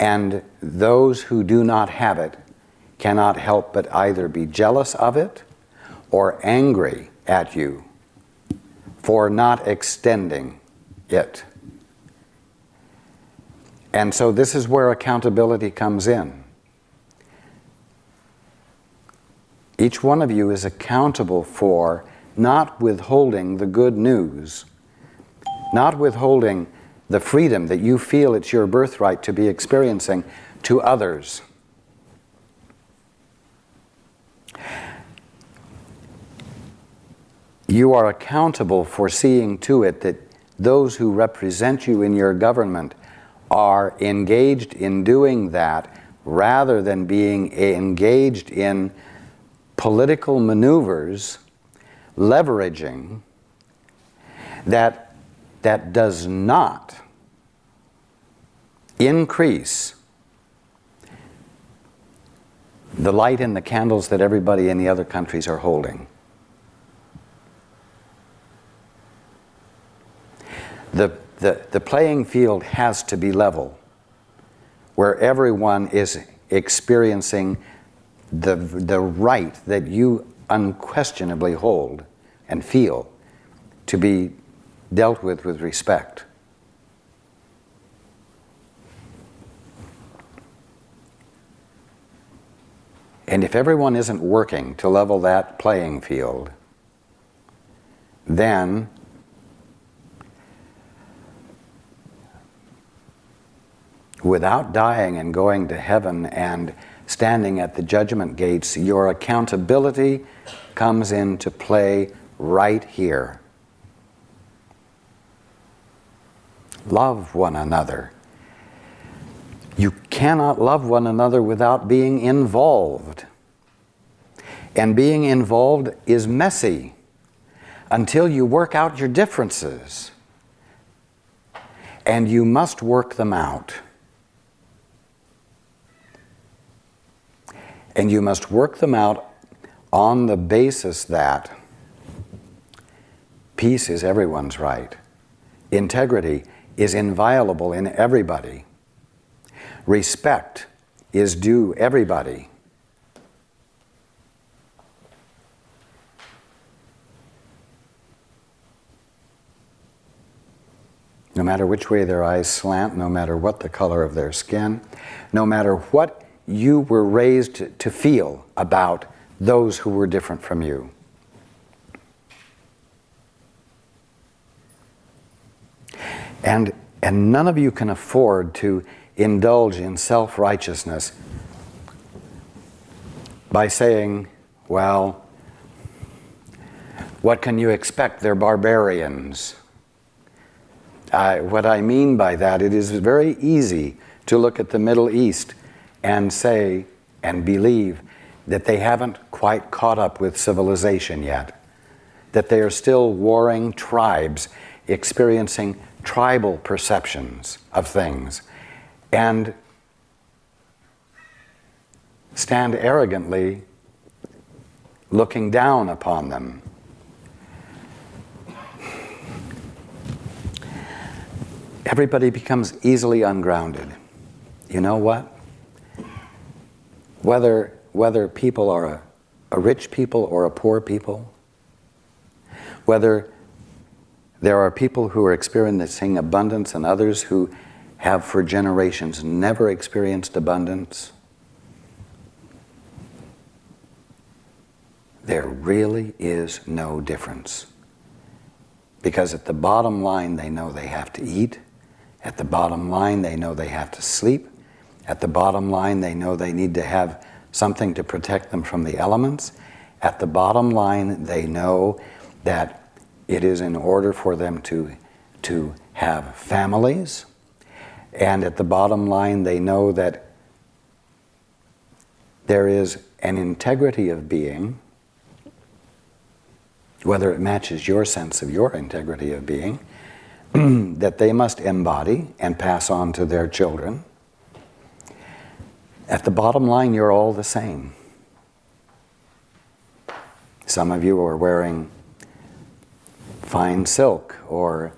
And those who do not have it cannot help but either be jealous of it or angry at you for not extending it. And so this is where accountability comes in. Each one of you is accountable for not withholding the good news, not withholding the freedom that you feel it's your birthright to be experiencing to others. You are accountable for seeing to it that those who represent you in your government are engaged in doing that rather than being engaged in political maneuvers, leveraging that does not increase the light in the candles that everybody in the other countries are holding. The playing field has to be level, where everyone is experiencing the right that you unquestionably hold and feel to be dealt with respect. And if everyone isn't working to level that playing field, then without dying and going to heaven and standing at the judgment gates, your accountability comes into play right here. Love one another. You cannot love one another without being involved. And being involved is messy until you work out your differences. And you must work them out. And you must work them out on the basis that peace is everyone's right. Integrity is inviolable in everybody. Respect is due everybody. No matter which way their eyes slant, no matter what the color of their skin, no matter what you were raised to feel about those who were different from you. And none of you can afford to indulge in self-righteousness by saying, well, what can you expect? They're barbarians. What I mean by that, it is very easy to look at the Middle East and say and believe that they haven't quite caught up with civilization yet, that they are still warring tribes experiencing tribal perceptions of things, and stand arrogantly looking down upon them. Everybody becomes easily ungrounded. You know what? Whether people are a rich people or a poor people, whether there are people who are experiencing abundance and others who have for generations never experienced abundance, there really is no difference. Because at the bottom line, they know they have to eat. At the bottom line, they know they have to sleep. At the bottom line, they know they need to have something to protect them from the elements. At the bottom line, they know that it is in order for them to have families. And at the bottom line, they know that there is an integrity of being, whether it matches your sense of your integrity of being, that they must embody and pass on to their children. At the bottom line, you're all the same. Some of you are wearing fine silk or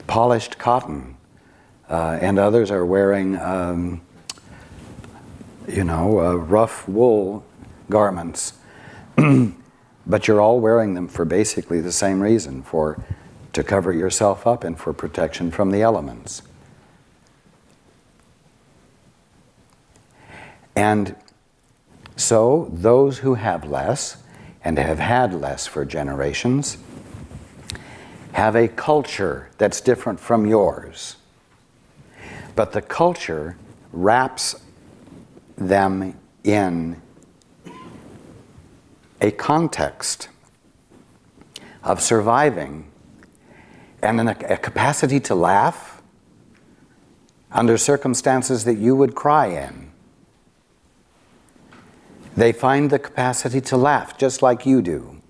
polished cotton. and others are wearing, rough wool garments. But you're all wearing them for basically the same reason, to cover yourself up and for protection from the elements. And so those who have less and have had less for generations have a culture that's different from yours. But the culture wraps them in a context of surviving and a capacity to laugh under circumstances that you would cry in. They find the capacity to laugh just like you do.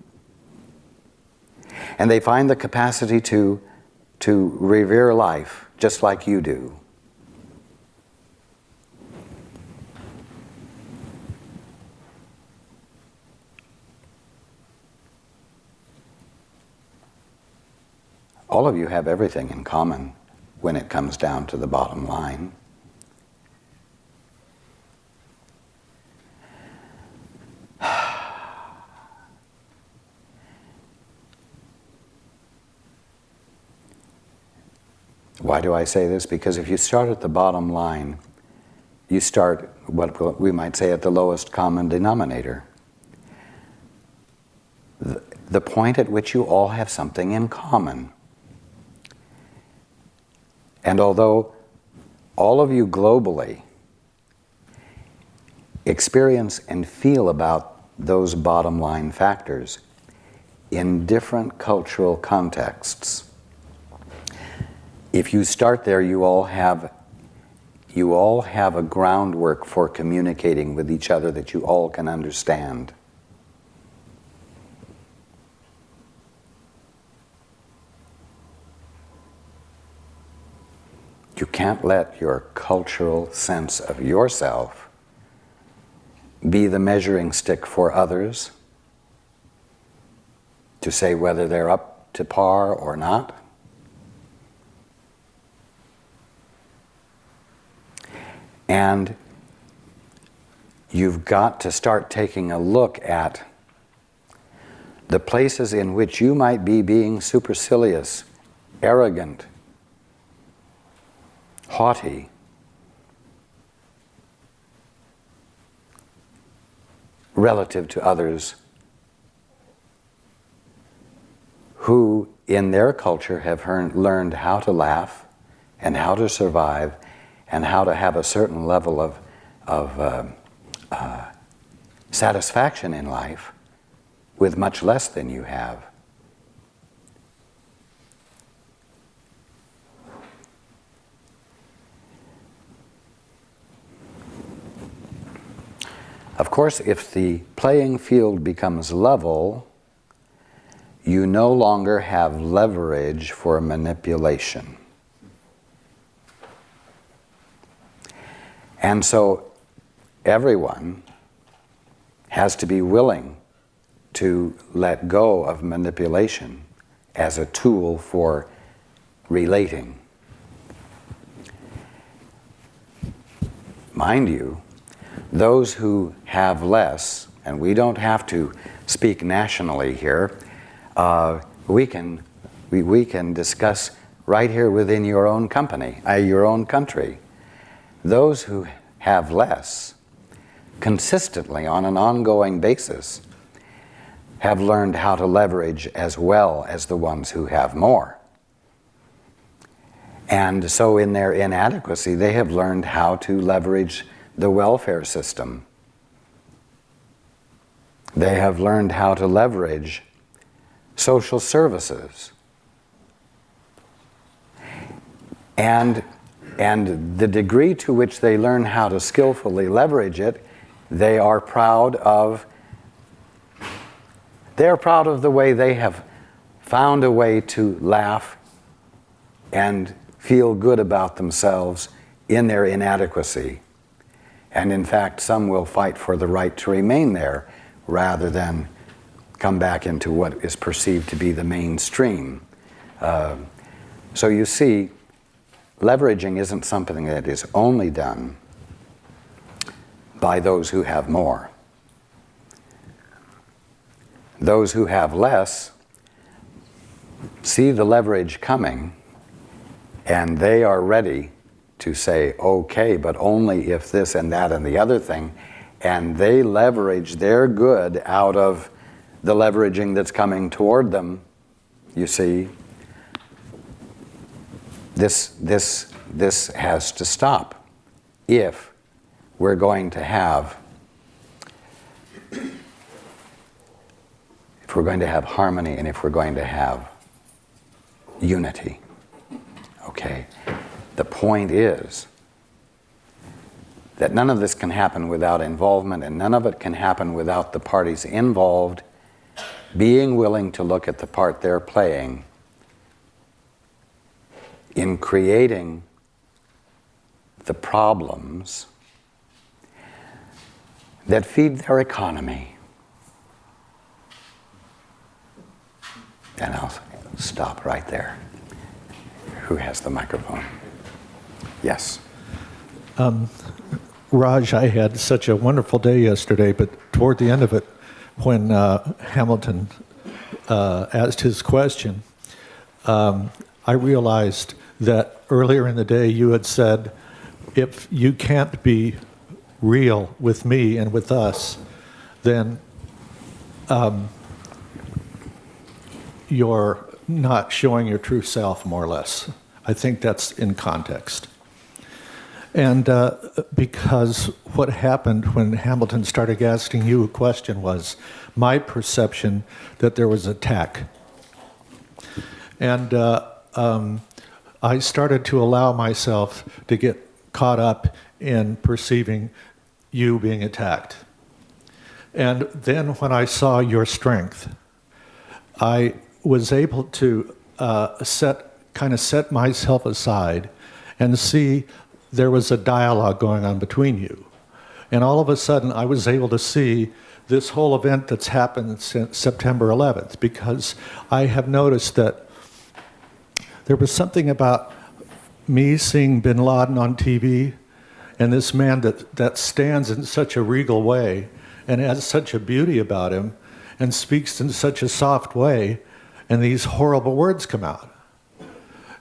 And they find the capacity to revere life just like you do. All of you have everything in common when it comes down to the bottom line. Why do I say this? Because if you start at the bottom line, you start what we might say at the lowest common denominator. The point at which you all have something in common. And although all of you globally experience and feel about those bottom line factors in different cultural contexts, if you start there, you all have a groundwork for communicating with each other that you all can understand. You can't let your cultural sense of yourself be the measuring stick for others to say whether they're up to par or not. And you've got to start taking a look at the places in which you might be being supercilious, arrogant, haughty, relative to others who in their culture have learned how to laugh and how to survive and how to have a certain level of satisfaction in life with much less than you have. Of course, if the playing field becomes level, you no longer have leverage for manipulation. And so everyone has to be willing to let go of manipulation as a tool for relating. Mind you, those who have less, and we don't have to speak nationally here, we can discuss right here within your own company, your own country. Those who have less, consistently on an ongoing basis, have learned how to leverage as well as the ones who have more. And so in their inadequacy, they have learned how to leverage the welfare system. They have learned how to leverage social services. And the degree to which they learn how to skillfully leverage it, they are proud of. They're proud of the way they have found a way to laugh and feel good about themselves in their inadequacy. And in fact, some will fight for the right to remain there rather than come back into what is perceived to be the mainstream. So you see, leveraging isn't something that is only done by those who have more. Those who have less see the leverage coming, and they are ready to say, okay, but only if this and that and the other thing, and they leverage their good out of the leveraging that's coming toward them. You see, this has to stop if we're going to have harmony, and if we're going to have unity. Okay? The point is that none of this can happen without involvement, and none of it can happen without the parties involved being willing to look at the part they're playing in creating the problems that feed their economy. And I'll stop right there. Who has the microphone? Yes. Raj, I had such a wonderful day yesterday, but toward the end of it, when Hamilton asked his question, I realized that earlier in the day you had said, if you can't be real with me and with us, then you're not showing your true self, more or less. I think that's in context. And because what happened when Hamilton started asking you a question was my perception that there was attack. And I started to allow myself to get caught up in perceiving you being attacked. And then when I saw your strength, I was able to set myself aside and see there was a dialogue going on between you. And all of a sudden, I was able to see this whole event that's happened since September 11th, because I have noticed that there was something about me seeing bin Laden on TV, and this man that stands in such a regal way and has such a beauty about him and speaks in such a soft way, and these horrible words come out.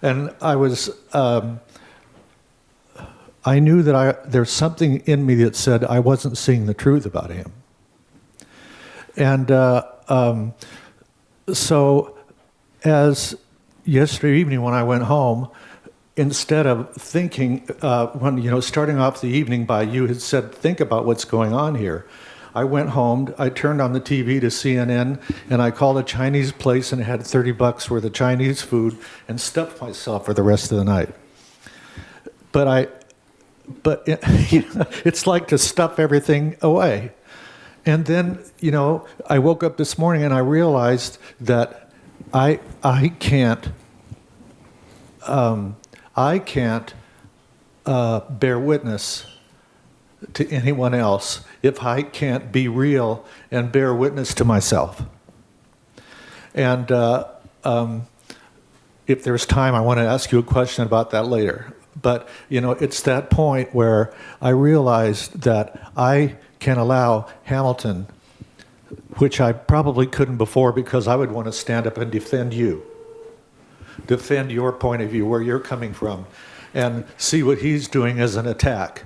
And I knew that there's something in me that said I wasn't seeing the truth about him. And so as yesterday evening when I went home, instead of thinking, starting off the evening by you had said, think about what's going on here, I went home, I turned on the TV to CNN, and I called a Chinese place and had $30 worth of Chinese food and stuffed myself for the rest of the night. But it's like to stuff everything away. And then, I woke up this morning and I realized that I can't bear witness to anyone else if I can't be real and bear witness to myself. And if there's time, I want to ask you a question about that later. But, it's that point where I realized that I can allow Hamilton, which I probably couldn't before because I would want to stand up and defend you, defend your point of view, where you're coming from, and see what he's doing as an attack,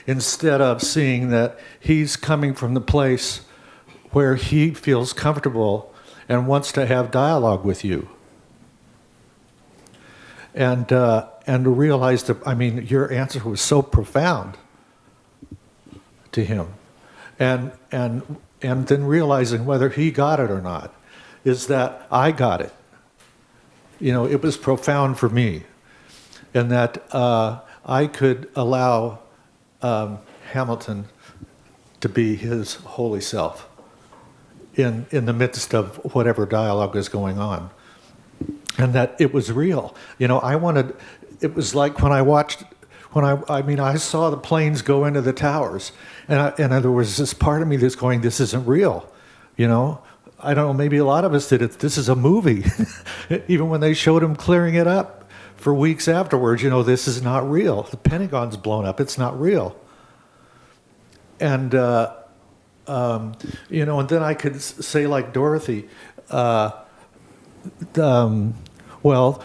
instead of seeing that he's coming from the place where he feels comfortable and wants to have dialogue with you. And realize that, your answer was so profound to him. And then realizing whether he got it or not, is that I got it. It was profound for me. And that I could allow Hamilton to be his holy self in the midst of whatever dialogue is going on. And that it was real. It was like when I saw the planes go into the towers, and there was this part of me that's going, this isn't real. I don't know, maybe a lot of us did it. This is a movie. Even when they showed him clearing it up for weeks afterwards, this is not real. The Pentagon's blown up. It's not real. And, and then I could say like Dorothy, well,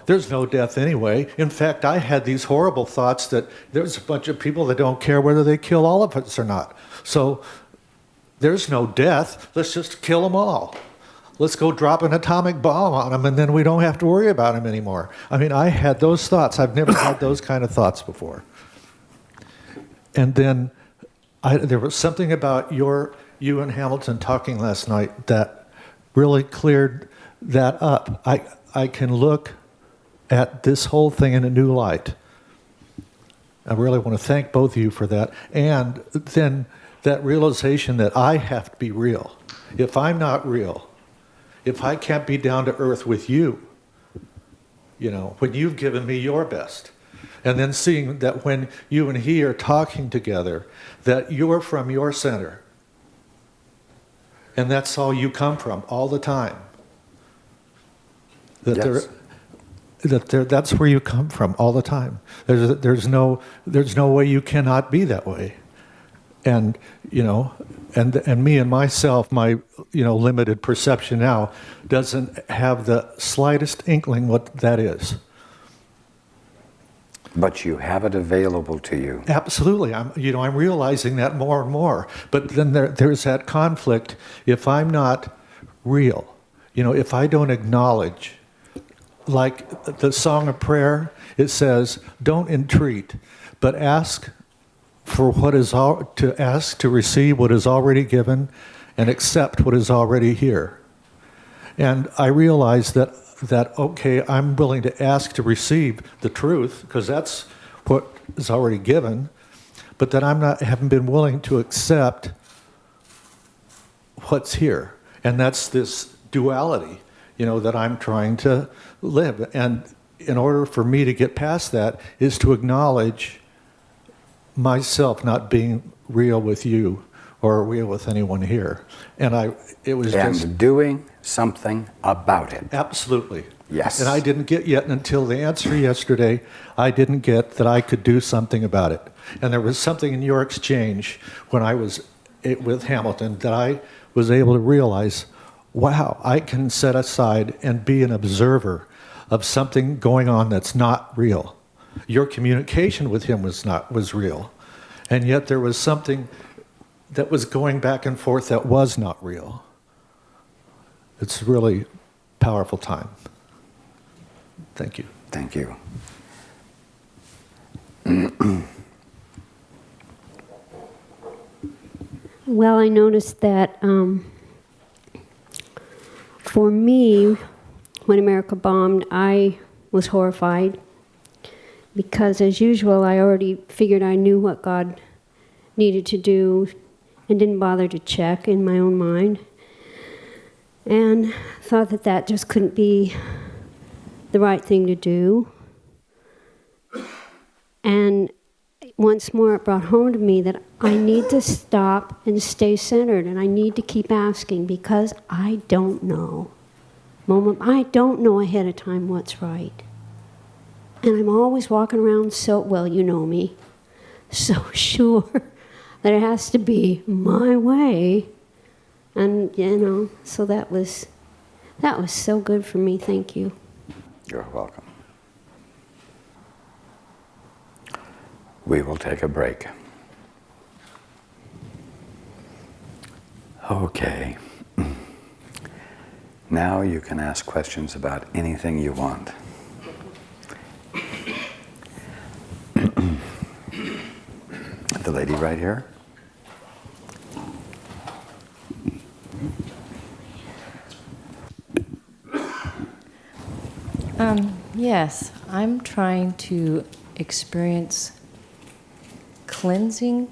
there's no death anyway. In fact, I had these horrible thoughts that there's a bunch of people that don't care whether they kill all of us or not. So there's no death. Let's just kill them all. Let's go drop an atomic bomb on them, and then we don't have to worry about them anymore. I mean, I had those thoughts. I've never had those kind of thoughts before. And then there was something about you and Hamilton talking last night that really cleared that up. I can look at this whole thing in a new light. I really want to thank both of you for that. And then that realization that I have to be real. If I'm not real, if I can't be down to earth with you, when you've given me your best, and then seeing that when you and he are talking together, that you're from your center, and that's all you come from all the time. Yes. That's where you come from all the time. There's no way you cannot be that way. And and me and myself, my limited perception now doesn't have the slightest inkling what that is. But you have it available to you. Absolutely. I'm realizing that more and more. But then there's that conflict. If I'm not real, if I don't acknowledge, like the Song of Prayer, it says, don't entreat, but ask for to receive what is already given and accept what is already here. And I realize that okay, I'm willing to ask to receive the truth because that's what is already given, but that haven't been willing to accept what's here. And that's this duality, that I'm trying to live. And in order for me to get past that is to acknowledge myself not being real with you or real with anyone here. And it was just doing something about it. Absolutely. Yes. And I didn't get yet until the answer yesterday, I didn't get that I could do something about it. And there was something in your exchange when I was with Hamilton that I was able to realize, wow, I can set aside and be an observer of something going on that's not real. Your communication with him was real. And yet there was something that was going back and forth that was not real. It's really powerful time. Thank you. Thank you. Well, I noticed that for me, when America bombed, I was horrified because, as usual, I already figured I knew what God needed to do and didn't bother to check in my own mind, and thought that just couldn't be the right thing to do. And once more it brought home to me that I need to stop and stay centered, and I need to keep asking because I don't know. I don't know ahead of time what's right. And I'm always walking around well, you know me, so sure that it has to be my way. And, so that was so good for me. Thank you. You're welcome. We will take a break. Okay. Now you can ask questions about anything you want. The lady right here. Yes, I'm trying to experience cleansing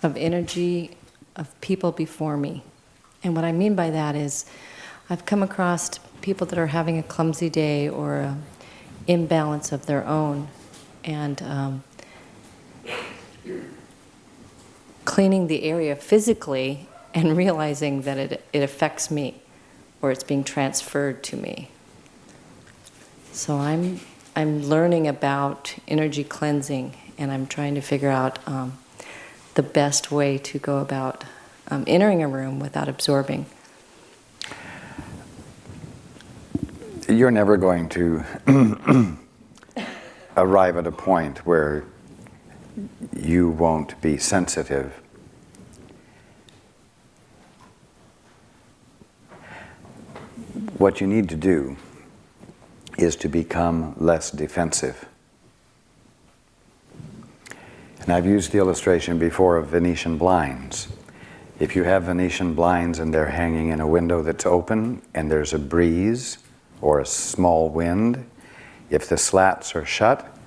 of energy of people before me. And what I mean by that is I've come across people that are having a clumsy day or an imbalance of their own, and cleaning the area physically and realizing that it affects me or it's being transferred to me. So I'm I'm learning about energy cleansing, and I'm trying to figure out the best way to go about entering a room without absorbing. You're never going to arrive at a point where you won't be sensitive. What you need to do is to become less defensive. And I've used the illustration before of Venetian blinds. If you have Venetian blinds and they're hanging in a window that's open and there's a breeze or a small wind, if the slats are shut,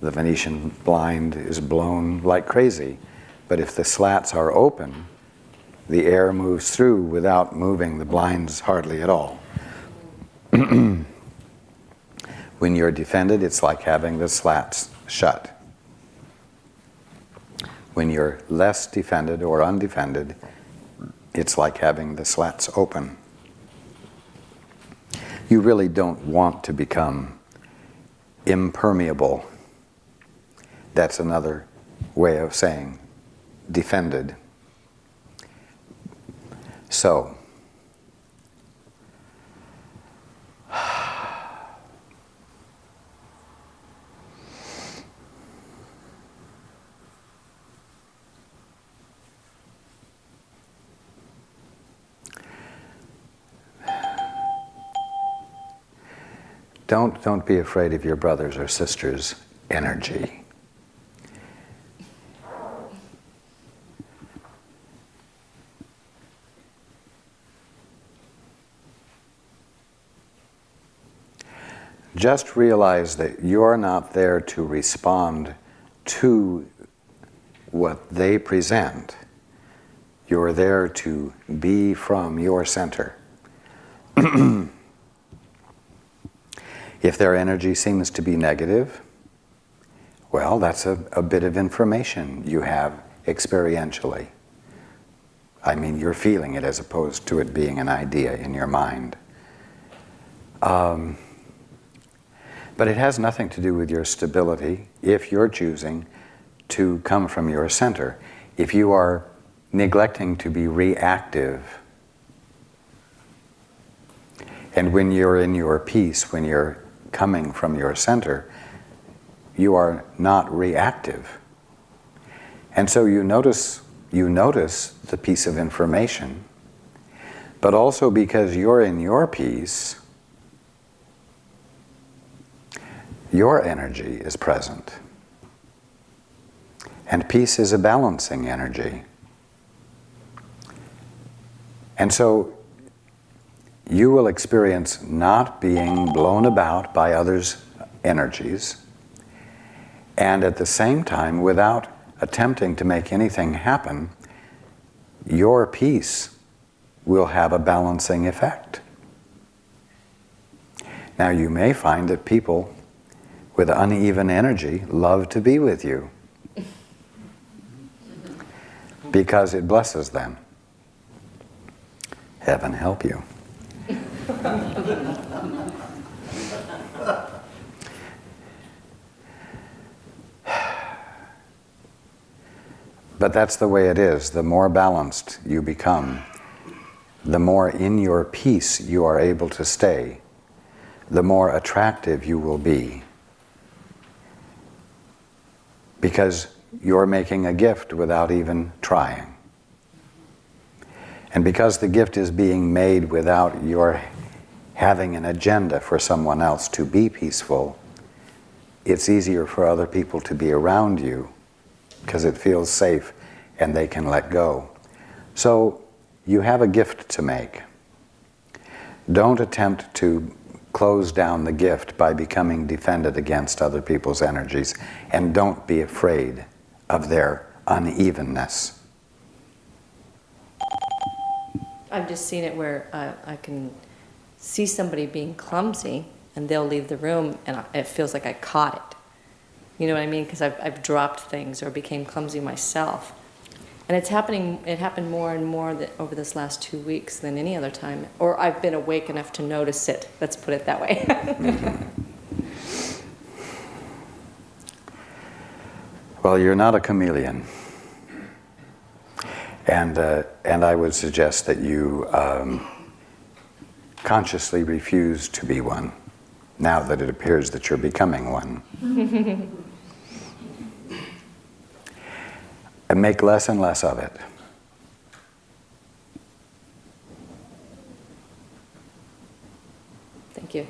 the Venetian blind is blown like crazy. But if the slats are open, the air moves through without moving the blinds hardly at all. When you're defended, it's like having the slats shut. When you're less defended or undefended, it's like having the slats open. You really don't want to become impermeable. That's another way of saying defended. So, don't be afraid of your brothers or sisters' energy. Just realize that you're not there to respond to what they present. You're there to be from your center. If their energy seems to be negative, well, that's a bit of information you have experientially. I mean, you're feeling it as opposed to it being an idea in your mind. But it has nothing to do with your stability if you're choosing to come from your center. If you are neglecting to be reactive, and when you're in your peace, when you're coming from your center, you are not reactive. And so you notice the piece of information, but also because you're in your peace, your energy is present. And peace is a balancing energy. And so you will experience not being blown about by others' energies, and at the same time, without attempting to make anything happen, your peace will have a balancing effect. Now, you may find that people with uneven energy love to be with you because it blesses them. Heaven help you. But that's the way it is. The more balanced you become, the more in your peace you are able to stay, the more attractive you will be. Because you're making a gift without even trying. And because the gift is being made without your having an agenda for someone else to be peaceful, it's easier for other people to be around you because it feels safe and they can let go. So you have a gift to make. Don't attempt to close down the gift by becoming defended against other people's energies, and don't be afraid of their unevenness. I've just seen it where I can see somebody being clumsy and they'll leave the room and it feels like I caught it. You know what I mean? Because I've dropped things or became clumsy myself. And it happened more and more over this last 2 weeks than any other time. Or I've been awake enough to notice it. Let's put it that way. Well, you're not a chameleon. And I would suggest that you consciously refuse to be one, now that it appears that you're becoming one. And make less and less of it. Thank you.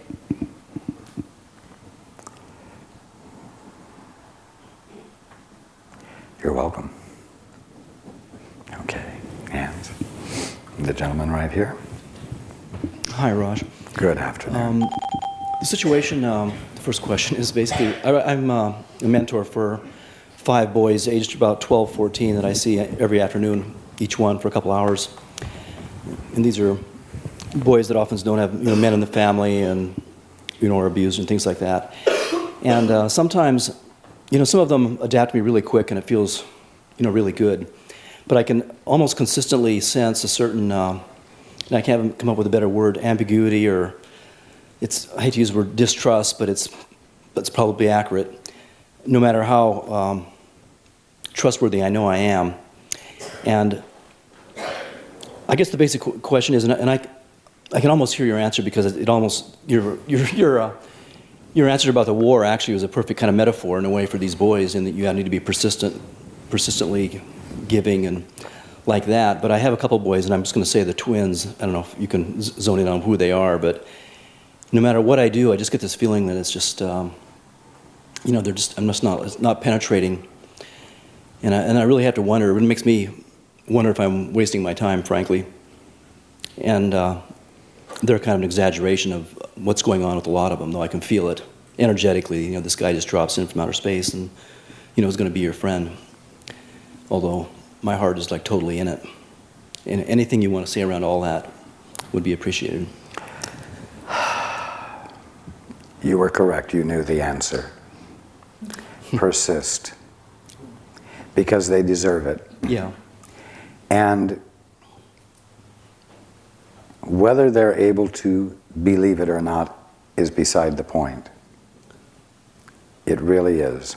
You're welcome. Okay, hands. The gentleman right here. Hi, Raj. Good afternoon. The situation, the first question is basically, I'm a mentor for 5 boys aged about 12, 14 that I see every afternoon, each one for a couple hours. And these are boys that often don't have men in the family and are abused and things like that. And sometimes, some of them adapt to me really quick and it feels, really good. But I can almost consistently sense a certain, and I can't come up with a better word, ambiguity, or I hate to use the word distrust, but it's probably accurate. No matter how trustworthy I know I am. And I guess the basic question is, and I can almost hear your answer, because it almost, your answer about the war actually was a perfect kind of metaphor in a way for these boys, in that you need to be persistently giving and like that. But I have a couple boys, and I'm just going to say the twins. I don't know if you can zone in on who they are, but no matter what I do, I just get this feeling that it's just, it's not penetrating. And I really have to wonder, it makes me wonder if I'm wasting my time, frankly. And they're kind of an exaggeration of what's going on with a lot of them, though I can feel it energetically. This guy just drops in from outer space and, is going to be your friend. Although my heart is like totally in it. And anything you want to say around all that would be appreciated. You were correct. You knew the answer. Persist. Because they deserve it. Yeah. And whether they're able to believe it or not is beside the point. It really is.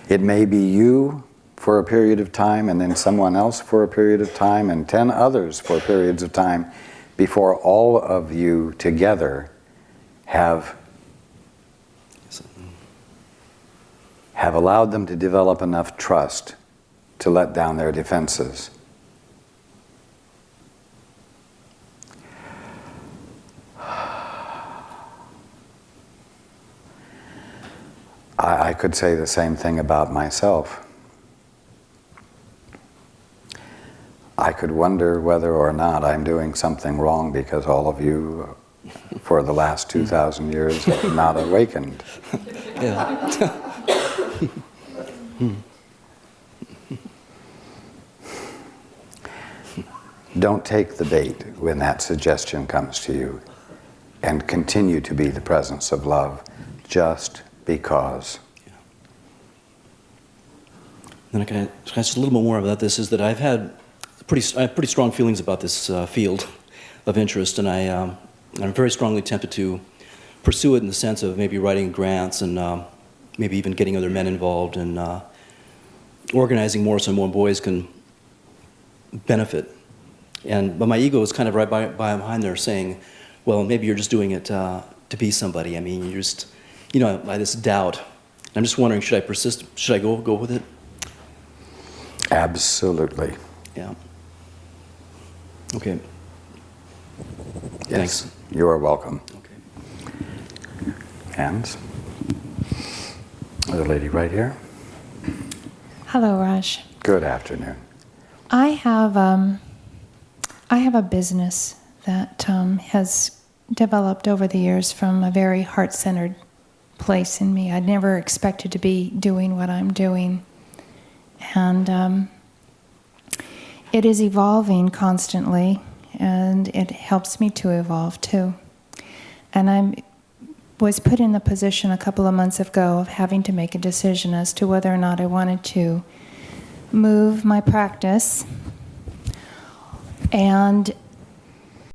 It may be you for a period of time, and then someone else for a period of time, and 10 others for periods of time, before all of you together have allowed them to develop enough trust to let down their defenses. I could say the same thing about myself. I could wonder whether or not I'm doing something wrong, because all of you for the last 2,000 years have not awakened. Yeah. Don't take the bait when that suggestion comes to you, and continue to be the presence of love, just because. Then I can just a little bit more about this, is that I have pretty strong feelings about this field of interest, and I'm very strongly tempted to pursue it in the sense of maybe writing grants and maybe even getting other men involved and organizing more so more boys can benefit. But my ego is kind of right behind there saying, well, maybe you're just doing it to be somebody. I mean, you're just, by this doubt. I'm just wondering, should I persist? Should I go with it? Absolutely. Yeah. Okay. Yes. Thanks. You are welcome. Okay. Hands. The lady right here. Hello, Raj. Good afternoon. I have a business that has developed over the years from a very heart-centered place in me. I'd never expected to be doing what I'm doing. And it is evolving constantly, and it helps me to evolve too. And I was put in the position a couple of months ago of having to make a decision as to whether or not I wanted to move my practice and